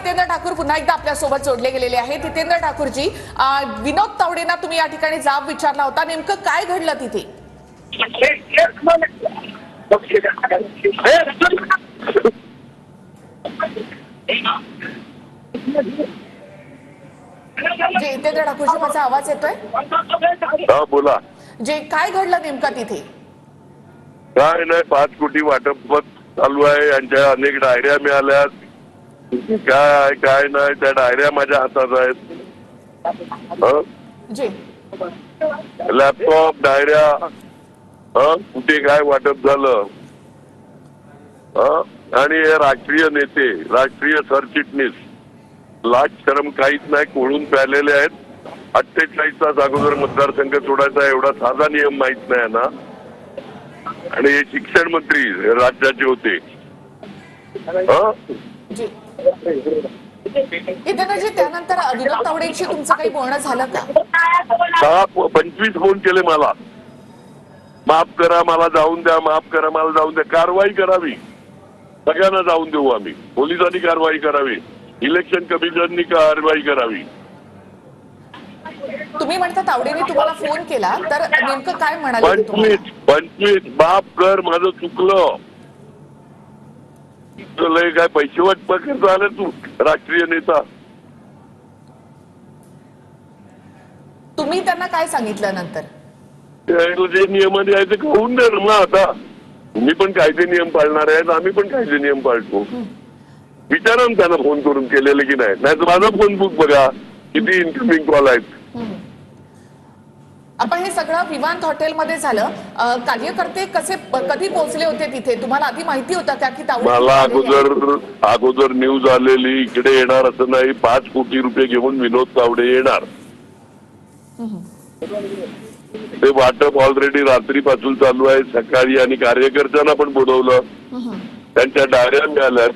हितेंद्र ठाकूर पुन्हा एकदा आपल्या सोबत जोडले गेलेले आहेत। हितेंद्र ठाकूरजी, विनोद तावडेंना तुम्ही या ठिकाणी जाब विचारला होता, नेमकं काय घडलं तिथे? जे हितेंद्र ठाकूरजी, माझा आवाज येतोय? हा बोला। जे काय घडलं नेमकं तिथे? काय नाही, 5 कोटी वाटप चालू आहे, यांच्या अनेक डायऱ्या मिळाल्यात। काय आहे काय नाही त्या डायऱ्या माझ्या हातात आहेत। लॅपटॉप, डायऱ्या, कुठे काय वाटप झालं, आणि हे राष्ट्रीय नेते, राष्ट्रीय सरचिटणीस लाज शरम काहीच नाही, कोळून प्यालेले आहेत। 48 तास अगोदर मतदारसंघ सोडायचा एवढा साधा नियम माहित नाही ना। आणि हे शिक्षण मंत्री राज्याचे होते। त्यानंतर विनोद तावडेंशी तुमचं काही बोलणं झालं का? 25 फोन केले मला, माफ करा मला जाऊन द्या, माफ करा मला जाऊन द्या। कारवाई करावी, सगळ्यांना जाऊन देऊ आम्ही, पोलिसांनी कारवाई करावी, इलेक्शन कमिशननी कारवाई करावी। तुम्ही म्हणता तावडेंनी तुम्हाला फोन केला, तर नेमकं काय म्हणाले? 25 माफ कर, माझं चुकलं। लय काय पैसे वाटप झालं तू राष्ट्रीय नेता? तुम्ही त्यांना काय सांगितलं नंतर? जे नियमाने आहे ते होऊन दे ना। आता तुम्ही पण कायदे नियम पाळणार आहेत, आम्ही पण कायदे नियम पाळतो। विचारा ना त्यांना फोन करून केलेलं की नाही, नाही तर माझा फोन बुक बघा किती इन्कमिंग कॉल आहेत। आपण हे सगळं विवांत हॉटेलमध्ये झालं, कार्यकर्ते कधी पोहोचले होते तिथे? तुम्हाला आधी माहिती होतं का की तावडे? मला अगोदर न्यूज आलेली इकडे येणार असं नाही, 5 कोटी रुपये घेऊन विनोद तावडे येणार। ते वाटप ऑलरेडी रात्रीपासून चालू आहे, सकाळी, आणि कार्यकर्त्यांना पण बोलवलं, त्यांच्या डायऱ्या मिळाल्या।